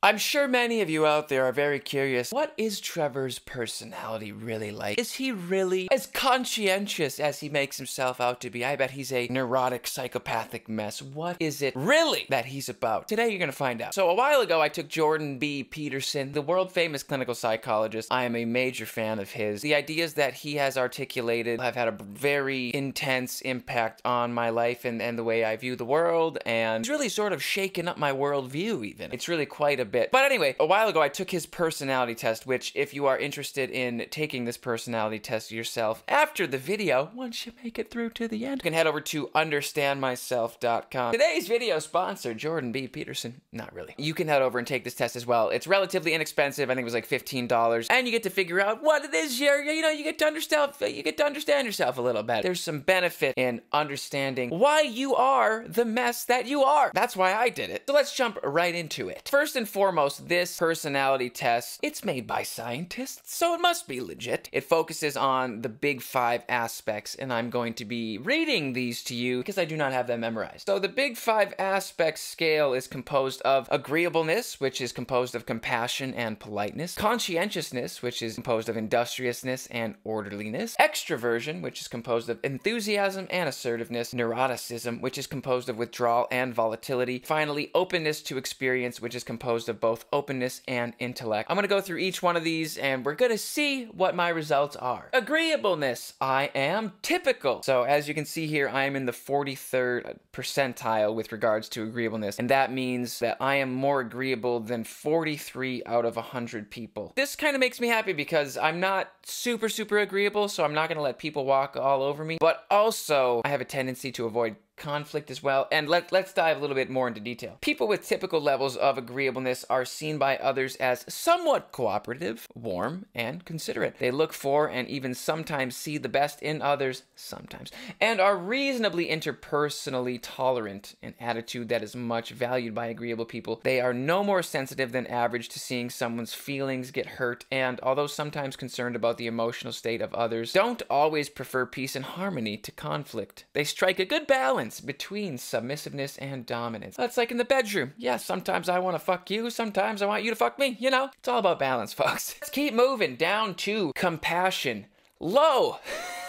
I'm sure many of you out there are very curious. What is Trevor's personality really like? Is he really as conscientious as he makes himself out to be? I bet he's a neurotic, psychopathic mess. What is it really that he's about? Today you're gonna find out. So a while ago I took Jordan B. Peterson, the world famous clinical psychologist. I am a major fan of his. The ideas that he has articulated have had a very intense impact on my life and the way I view the world, and it's really sort of shaken up my worldview even. It's really quite a bit. But anyway, a while ago I took his personality test, which if you are interested in taking this personality test yourself after the video, once you make it through to the end, you can head over to understandmyself.com. Today's video sponsor, Jordan B. Peterson. Not really. You can head over and take this test as well. It's relatively inexpensive. I think it was like $15. And you get to figure out what it is you get to understand yourself a little better. There's some benefit in understanding why you are the mess that you are. That's why I did it. So let's jump right into it. First and foremost, this personality test, it's made by scientists, so it must be legit. It focuses on the big 5 aspects, and I'm going to be reading these to you because I do not have them memorized. So the big 5 aspects scale is composed of agreeableness, which is composed of compassion and politeness, conscientiousness, which is composed of industriousness and orderliness, extroversion, which is composed of enthusiasm and assertiveness, neuroticism, which is composed of withdrawal and volatility, finally, openness to experience, which is composed of both openness and intellect. I'm going to go through each one of these and we're going to see what my results are. Agreeableness. I am typical. So as you can see here, I am in the 43rd percentile with regards to agreeableness. And that means that I am more agreeable than 43 out of 100 people. This kind of makes me happy because I'm not super agreeable, so I'm not going to let people walk all over me. But also, I have a tendency to avoid conflict as well, and let's dive a little bit more into detail. People with typical levels of agreeableness are seen by others as somewhat cooperative, warm, and considerate. They look for and even sometimes see the best in others, sometimes, and are reasonably interpersonally tolerant, an attitude that is much valued by agreeable people. They are no more sensitive than average to seeing someone's feelings get hurt, and although sometimes concerned about the emotional state of others, don't always prefer peace and harmony to conflict. They strike a good balance between submissiveness and dominance. That's like in the bedroom. Yeah, sometimes I want to fuck you, sometimes I want you to fuck me, you know? It's all about balance, folks. Let's keep moving down to compassion. Low.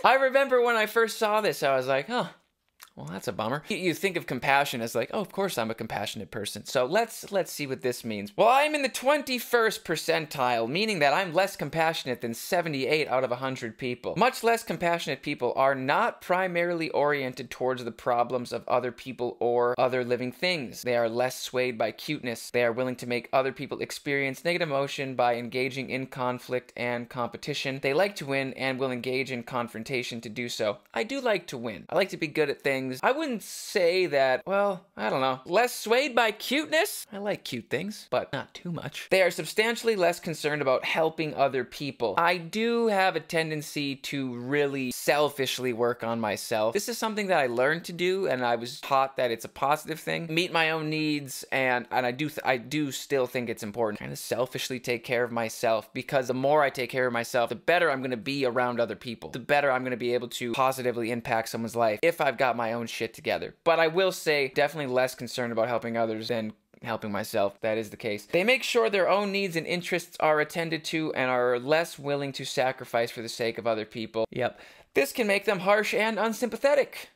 I remember when I first saw this, I was like, huh. Well, that's a bummer. You think of compassion as like, oh, of course I'm a compassionate person. So let's see what this means. Well, I'm in the 21st percentile, meaning that I'm less compassionate than 78 out of 100 people. Much less compassionate people are not primarily oriented towards the problems of other people or other living things. They are less swayed by cuteness. They are willing to make other people experience negative emotion by engaging in conflict and competition. They like to win and will engage in confrontation to do so. I do like to win. I like to be good at things. I wouldn't say that, well, I don't know. Less swayed by cuteness? I like cute things, but not too much. They are substantially less concerned about helping other people. I do have a tendency to really selfishly work on myself. This is something that I learned to do, and I was taught that it's a positive thing. Meet my own needs, and I do still think it's important. Kind of selfishly take care of myself, because the more I take care of myself, the better I'm going to be around other people. The better I'm going to be able to positively impact someone's life if I've got my own shit together. But I will say, definitely less concerned about helping others than helping myself. That is the case. They make sure their own needs and interests are attended to and are less willing to sacrifice for the sake of other people. Yep. This can make them harsh and unsympathetic.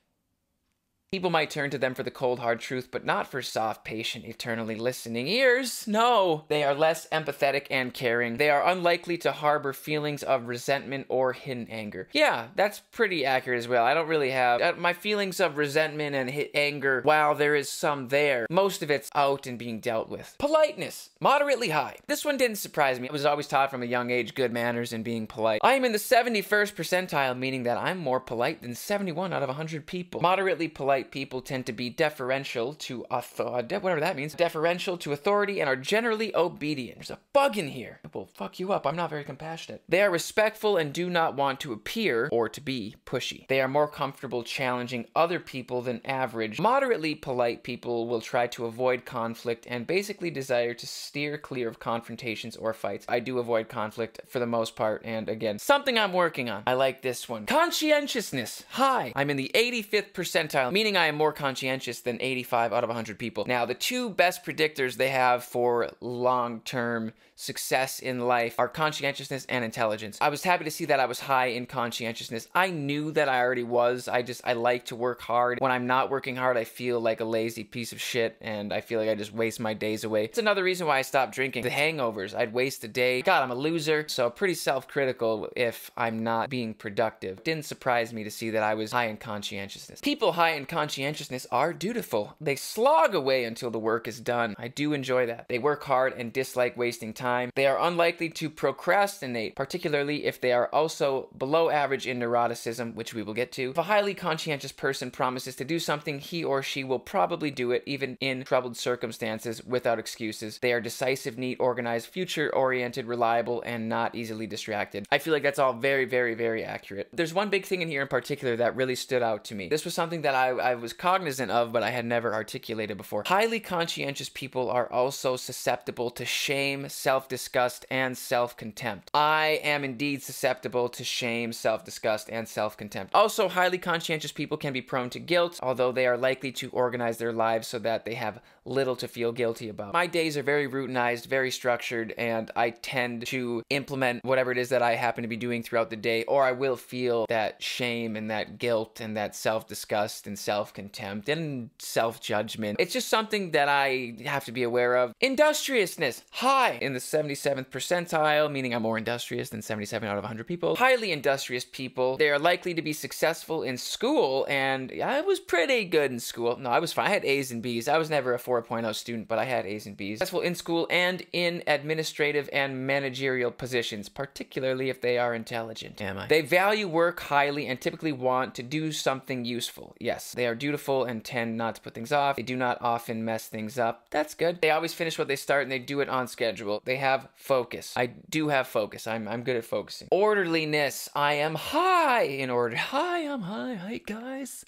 People might turn to them for the cold, hard truth, but not for soft, patient, eternally listening ears. No. They are less empathetic and caring. They are unlikely to harbor feelings of resentment or hidden anger. Yeah, that's pretty accurate as well. I don't really have my feelings of resentment and anger. While there is some there, most of it's out and being dealt with. Politeness. Moderately high. This one didn't surprise me. I was always taught from a young age good manners and being polite. I am in the 71st percentile, meaning that I'm more polite than 71 out of 100 people. Moderately polite people tend to be deferential to whatever that means, deferential to authority, and are generally obedient. There's a bug in here. It will fuck you up. I'm not very compassionate. They are respectful and do not want to appear or to be pushy. They are more comfortable challenging other people than average. Moderately polite people will try to avoid conflict and basically desire to steer clear of confrontations or fights. I do avoid conflict for the most part, and again, something I'm working on. I like this one. Conscientiousness. High. I'm in the 85th percentile, meaning meaning I am more conscientious than 85 out of 100 people. Now, the two best predictors they have for long-term success in life are conscientiousness and intelligence. I was happy to see that I was high in conscientiousness. I knew that I already was. I like to work hard. When I'm not working hard, I feel like a lazy piece of shit, and I feel like I just waste my days away. It's another reason why I stopped drinking. The hangovers. I'd waste a day. God, I'm a loser, so pretty self-critical if I'm not being productive. Didn't surprise me to see that I was high in conscientiousness. People high in conscientiousness are dutiful. They slog away until the work is done. I do enjoy that. They work hard and dislike wasting time. They are unlikely to procrastinate, particularly if they are also below average in neuroticism, which we will get to. If a highly conscientious person promises to do something, he or she will probably do it, even in troubled circumstances, without excuses. They are decisive, neat, organized, future-oriented, reliable, and not easily distracted. I feel like that's all very, very, very accurate. There's one big thing in here in particular that really stood out to me. This was something that I was cognizant of, but I had never articulated before. Highly conscientious people are also susceptible to shame, self-disgust, and self-contempt. I am indeed susceptible to shame, self-disgust, and self-contempt. Also, highly conscientious people can be prone to guilt, although they are likely to organize their lives so that they have little to feel guilty about. My days are very routinized, very structured, and I tend to implement whatever it is that I happen to be doing throughout the day, or I will feel that shame and that guilt and that self-disgust and self-contempt and self-judgment. It's just something that I have to be aware of. Industriousness, high in the 77th percentile, meaning I'm more industrious than 77 out of 100 people. Highly industrious people, they are likely to be successful in school, and I was pretty good in school. No, I was fine. I had A's and B's. I was never a 4.0 student, but I had A's and B's. Successful in school and in administrative and managerial positions, particularly if they are intelligent. Am I? They value work highly and typically want to do something useful. Yes, they are dutiful and tend not to put things off. They do not often mess things up. That's good. They always finish what they start and they do it on schedule. They have focus. I do have focus. I'm good at focusing. Orderliness. I am high in order. Hi, I'm high. Hi, guys.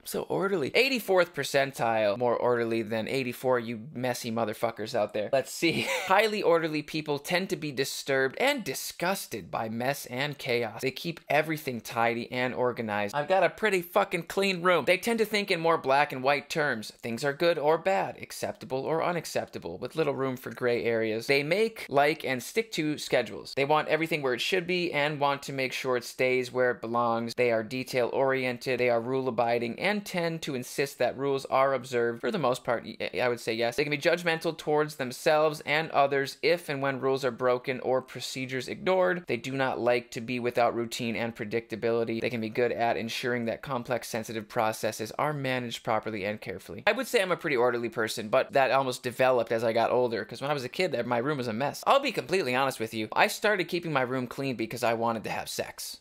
So orderly. 84th percentile, more orderly than 84, you messy motherfuckers out there. Let's see. Highly orderly people tend to be disturbed and disgusted by mess and chaos. They keep everything tidy and organized. I've got a pretty fucking clean room. They tend to think in more black and white terms. Things are good or bad, acceptable or unacceptable, with little room for gray areas. They make, like, and stick to schedules. They want everything where it should be and want to make sure it stays where it belongs. They are detail-oriented. They are rule-abiding and tend to insist that rules are observed. For the most part, I would say yes. They can be judgmental towards themselves and others if and when rules are broken or procedures ignored. They do not like to be without routine and predictability. They can be good at ensuring that complex, sensitive processes are managed properly and carefully. I would say I'm a pretty orderly person, but that almost developed as I got older, because when I was a kid, my room was a mess. I'll be completely honest with you. I started keeping my room clean because I wanted to have sex.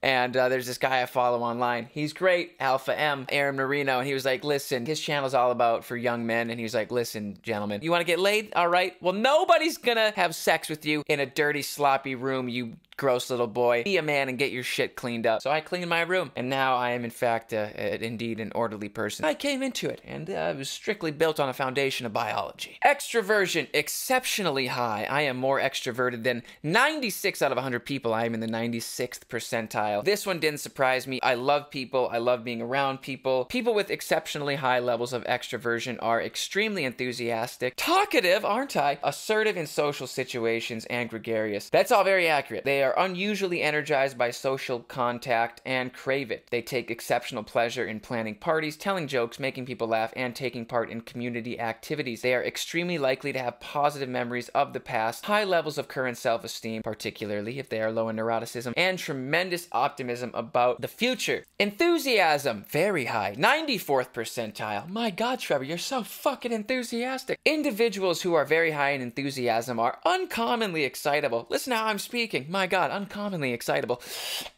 And there's this guy I follow online. He's great, Alpha M, Aaron Marino, and he was like, listen, his channel's all about for young men, and he was like, listen, gentlemen, you want to get laid? All right. Well, nobody's gonna have sex with you in a dirty, sloppy room, you gross little boy. Be a man and get your shit cleaned up. So I cleaned my room, and now I am, in fact, indeed an orderly person. I came into it, and it was strictly built on a foundation of biology. Extroversion, exceptionally high. I am more extroverted than 96 out of 100 people. I am in the 96th percentile. This one didn't surprise me. I love people. I love being around people. People with exceptionally high levels of extroversion are extremely enthusiastic, talkative, aren't I? Assertive in social situations, and gregarious. That's all very accurate. They are unusually energized by social contact and crave it. They take exceptional pleasure in planning parties, telling jokes, making people laugh, and taking part in community activities. They are extremely likely to have positive memories of the past, high levels of current self-esteem, particularly if they are low in neuroticism, and tremendous optimism about the future. Enthusiasm, very high, 94th percentile. My God, Trevor, you're so fucking enthusiastic. Individuals who are very high in enthusiasm are uncommonly excitable. Listen how I'm speaking. My God, uncommonly excitable.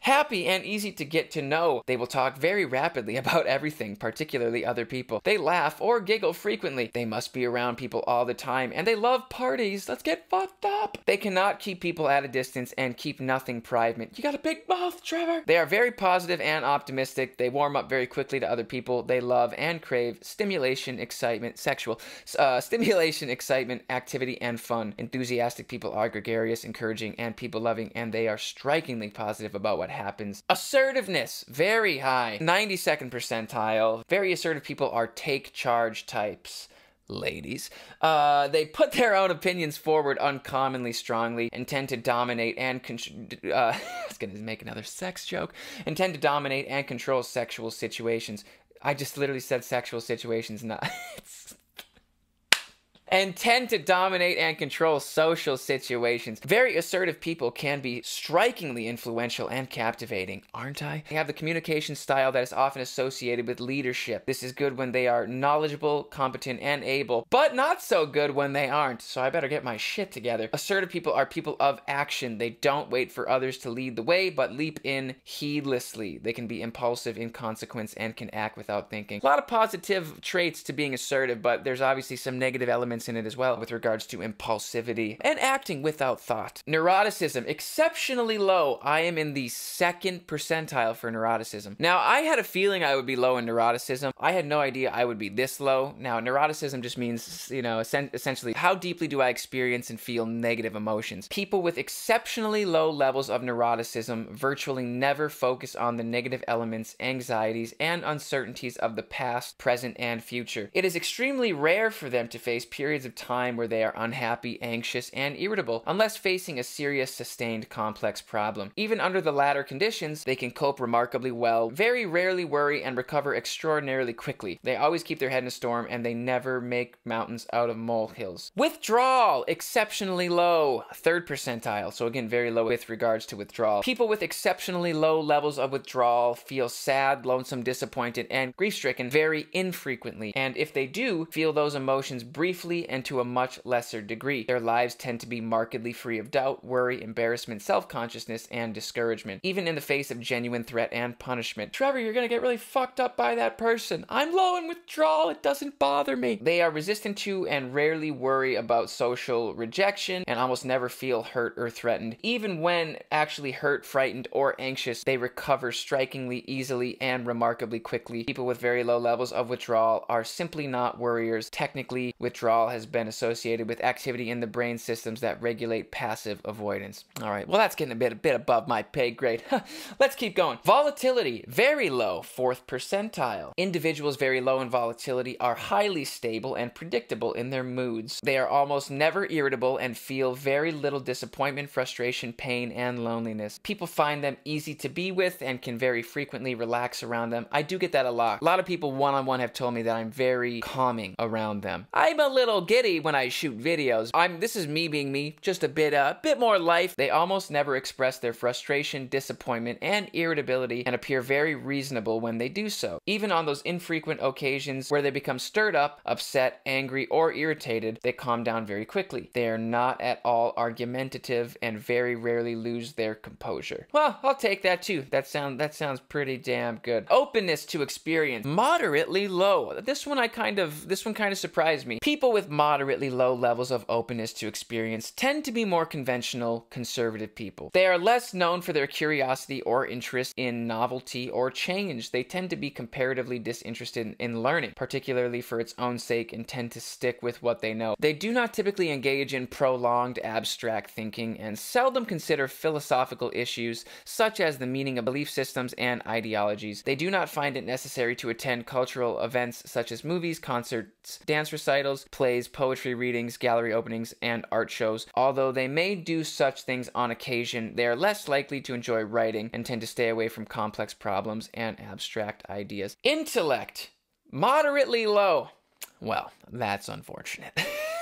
Happy and easy to get to know. They will talk very rapidly about everything, particularly other people. They laugh or giggle frequently. They must be around people all the time, and they love parties. Let's get fucked up. They cannot keep people at a distance and keep nothing private. You got a big mouth, Trevor. They are very positive and optimistic. They warm up very quickly to other people. They love and crave stimulation, excitement, stimulation, excitement, activity, and fun. Enthusiastic people are gregarious, encouraging, and people-loving, and and they are strikingly positive about what happens. Assertiveness, very high, 92nd percentile. Very assertive people are take charge types. Ladies. They put their own opinions forward uncommonly strongly and tend to dominate and I was gonna make another sex joke. And tend to dominate and control sexual situations. I just literally said sexual situations, not... and tend to dominate and control social situations. Very assertive people can be strikingly influential and captivating, aren't I? They have the communication style that is often associated with leadership. This is good when they are knowledgeable, competent, and able, but not so good when they aren't, so I better get my shit together. Assertive people are people of action. They don't wait for others to lead the way, but leap in heedlessly. They can be impulsive in consequence and can act without thinking. A lot of positive traits to being assertive, but there's obviously some negative elements in it as well with regards to impulsivity and acting without thought. Neuroticism, exceptionally low. I am in the 2nd percentile for neuroticism. Now, I had a feeling I would be low in neuroticism. I had no idea I would be this low. Now, neuroticism just means, you know, essentially, how deeply do I experience and feel negative emotions? People with exceptionally low levels of neuroticism virtually never focus on the negative elements, anxieties, and uncertainties of the past, present, and future. It is extremely rare for them to face periods of time where they are unhappy, anxious, and irritable, unless facing a serious, sustained, complex problem. Even under the latter conditions, they can cope remarkably well, very rarely worry, and recover extraordinarily quickly. They always keep their head in a storm, and they never make mountains out of molehills. Withdrawal, exceptionally low, 3rd percentile, so again, very low with regards to withdrawal. People with exceptionally low levels of withdrawal feel sad, lonesome, disappointed, and grief-stricken very infrequently, and if they do, feel those emotions briefly and to a much lesser degree. Their lives tend to be markedly free of doubt, worry, embarrassment, self-consciousness, and discouragement, even in the face of genuine threat and punishment. Trevor, you're gonna get really fucked up by that person. I'm low in withdrawal, it doesn't bother me. They are resistant to and rarely worry about social rejection and almost never feel hurt or threatened. Even when actually hurt, frightened, or anxious, they recover strikingly easily and remarkably quickly. People with very low levels of withdrawal are simply not worriers. Technically, withdrawal has been associated with activity in the brain systems that regulate passive avoidance. All right, well, that's getting a bit above my pay grade. Let's keep going. Volatility, very low, 4th percentile. Individuals very low in volatility are highly stable and predictable in their moods. They are almost never irritable and feel very little disappointment, frustration, pain, and loneliness. People find them easy to be with and can very frequently relax around them. I do get that a lot. A lot of people one-on-one have told me that I'm very calming around them. I'm a little giddy when I shoot videos. This is me being me, just a bit more life. They almost never express their frustration, disappointment, and irritability and appear very reasonable when they do so. Even on those infrequent occasions where they become stirred up, upset, angry, or irritated, they calm down very quickly. They are not at all argumentative and very rarely lose their composure. Well, I'll take that too. That sounds pretty damn good. Openness to experience, moderately low. This one kind of surprised me. People with moderately low levels of openness to experience tend to be more conventional, conservative people. They are less known for their curiosity or interest in novelty or change. They tend to be comparatively disinterested in learning, particularly for its own sake, and tend to stick with what they know. They do not typically engage in prolonged abstract thinking and seldom consider philosophical issues such as the meaning of belief systems and ideologies. They do not find it necessary to attend cultural events such as movies, concerts, dance recitals, plays, poetry readings, gallery openings, and art shows. Although they may do such things on occasion, they are less likely to enjoy writing and tend to stay away from complex problems and abstract ideas. Intellect, moderately low. Well, that's unfortunate.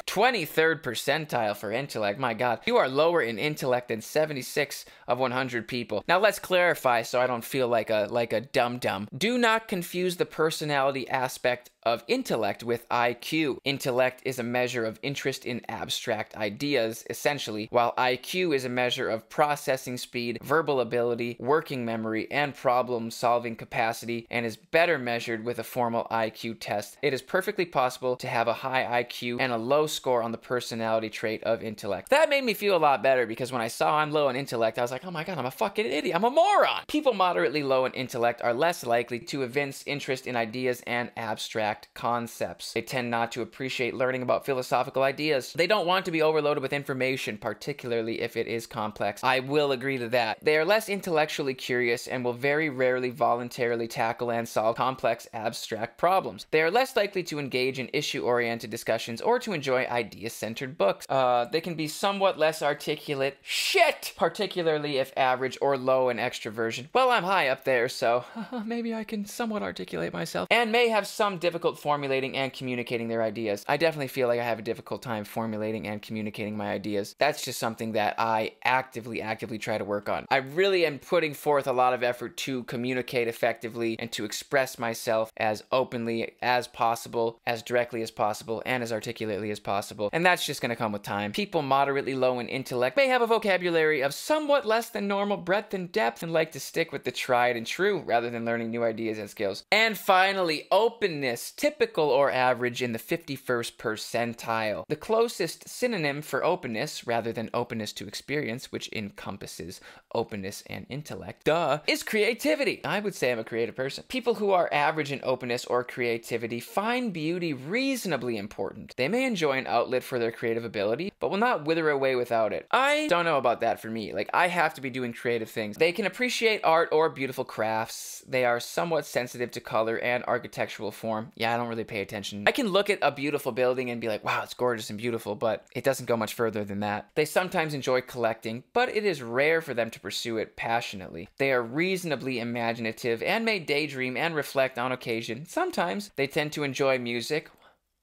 23rd percentile for intellect. My God, you are lower in intellect than 76 of 100 people. Now let's clarify so I don't feel like a dum-dum. Do not confuse the personality aspect of intellect with IQ. Intellect is a measure of interest in abstract ideas, essentially, while IQ is a measure of processing speed, verbal ability, working memory, and problem-solving capacity, and is better measured with a formal IQ test. It is perfectly possible to have a high IQ and a low score on the personality trait of intellect. That made me feel a lot better because when I saw I'm low in intellect, I was like, oh my God, I'm a fucking idiot. I'm a moron. People moderately low in intellect are less likely to evince interest in ideas and abstract abstract concepts. They tend not to appreciate learning about philosophical ideas. They don't want to be overloaded with information, particularly if it is complex. I will agree to that. They are less intellectually curious and will very rarely voluntarily tackle and solve complex abstract problems. They are less likely to engage in issue-oriented discussions or to enjoy idea-centered books. They can be somewhat less articulate. Shit! Particularly if average or low in extroversion. Well, I'm high up there, so maybe I can somewhat articulate myself. And may have some difficult formulating and communicating their ideas. I definitely feel like I have a difficult time formulating and communicating my ideas. That's just something that I actively try to work on. I really am putting forth a lot of effort to communicate effectively and to express myself as openly as possible, as directly as possible, and as articulately as possible. And that's just gonna come with time. People moderately low in intellect may have a vocabulary of somewhat less than normal breadth and depth and like to stick with the tried and true rather than learning new ideas and skills. And finally, openness, typical or average in the 51st percentile. The closest synonym for openness, rather than openness to experience, which encompasses openness and intellect, is creativity. I would say I'm a creative person. People who are average in openness or creativity find beauty reasonably important. They may enjoy an outlet for their creative ability, but will not wither away without it. I don't know about that for me. Like, I have to be doing creative things. They can appreciate art or beautiful crafts. They are somewhat sensitive to color and architectural form. Yeah, I don't really pay attention. I can look at a beautiful building and be like, wow, it's gorgeous and beautiful, but it doesn't go much further than that. They sometimes enjoy collecting, but it is rare for them to pursue it passionately. They are reasonably imaginative and may daydream and reflect on occasion. Sometimes they tend to enjoy music,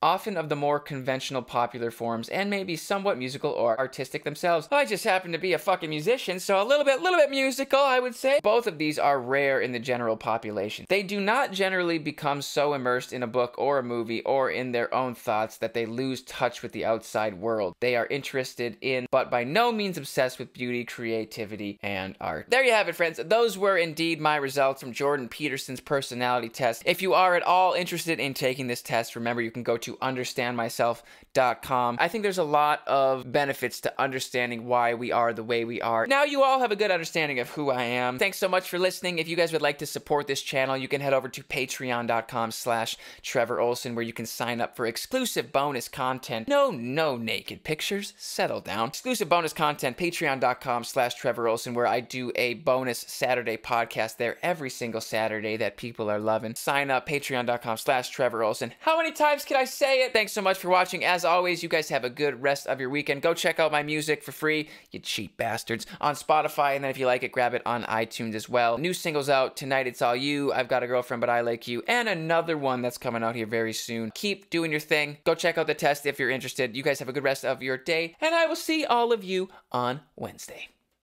often of the more conventional popular forms, and may be somewhat musical or artistic themselves. I just happen to be a fucking musician, so a little bit musical, I would say. Both of these are rare in the general population. They do not generally become so immersed in a book or a movie or in their own thoughts that they lose touch with the outside world. They are interested in, but by no means obsessed with, beauty, creativity, and art. There you have it, friends. Those were indeed my results from Jordan Peterson's personality test. If you are at all interested in taking this test, remember you can go to understandmyself.com. I think there's a lot of benefits to understanding why we are the way we are. Now you all have a good understanding of who I am. Thanks so much for listening. If you guys would like to support this channel, you can head over to patreon.com/Trevor Ohlsen, where you can sign up for exclusive bonus content. No naked pictures. Settle down. Exclusive bonus content, patreon.com/Trevor Ohlsen, where I do a bonus Saturday podcast there every single Saturday that people are loving. Sign up, patreon.com/Trevor Ohlsen. How many times can I say it? Thanks so much for watching. As always, you guys have a good rest of your weekend. Go check out my music for free, you cheap bastards, on Spotify, and then if you like it, grab it on iTunes as well. New singles out tonight. It's All You, I've Got a Girlfriend But I Like You, and another one that's coming out here very soon. Keep doing your thing. Go check out the test if you're interested. You guys have a good rest of your day, and I will see all of you on Wednesday.